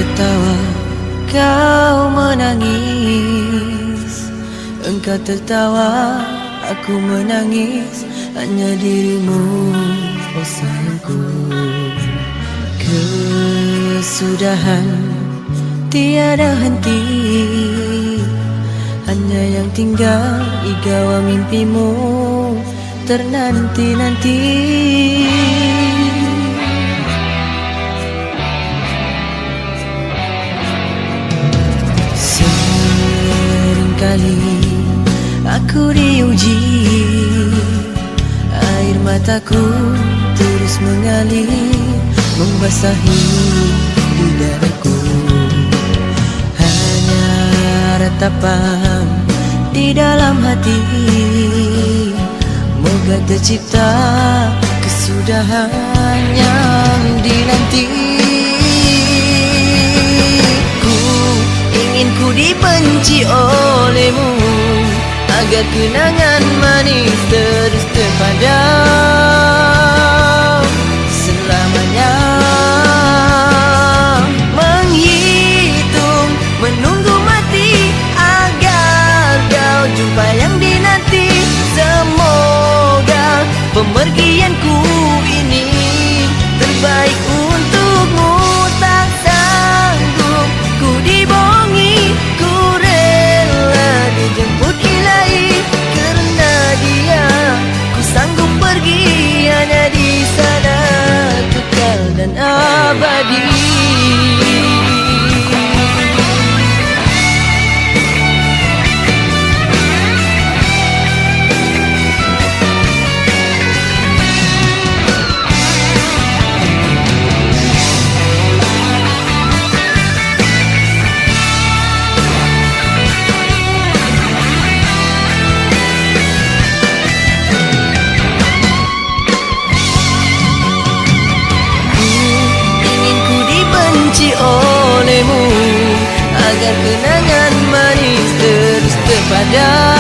tertawa, kau menangis. Engkau tertawa, aku menangis. Hanya dirimu, oh sayangku. Kesudahan tiada henti, hanya yang tinggal igawa mimpimu ternanti-nanti. Seringkali aku diuji, air mataku terus mengalir, membasahi di dadaku. Hanya ratapan di dalam hati, moga tercipta kesudahan yang dinanti. Ku ingin ku dibenci olehmu, agar kenangan manis terus terpadam selamanya. Menghitung, menunggu mati, agar kau jumpa yang dinanti. Semoga pemergianku ini terbaik untukmu. Tak sanggup ku dibohongi, ku rela dijemput ilahi. Kerana dia, ku sanggup pergi, hanya di sana kekal dan abadi. Olehmu, agar kenangan manis terus terpadam.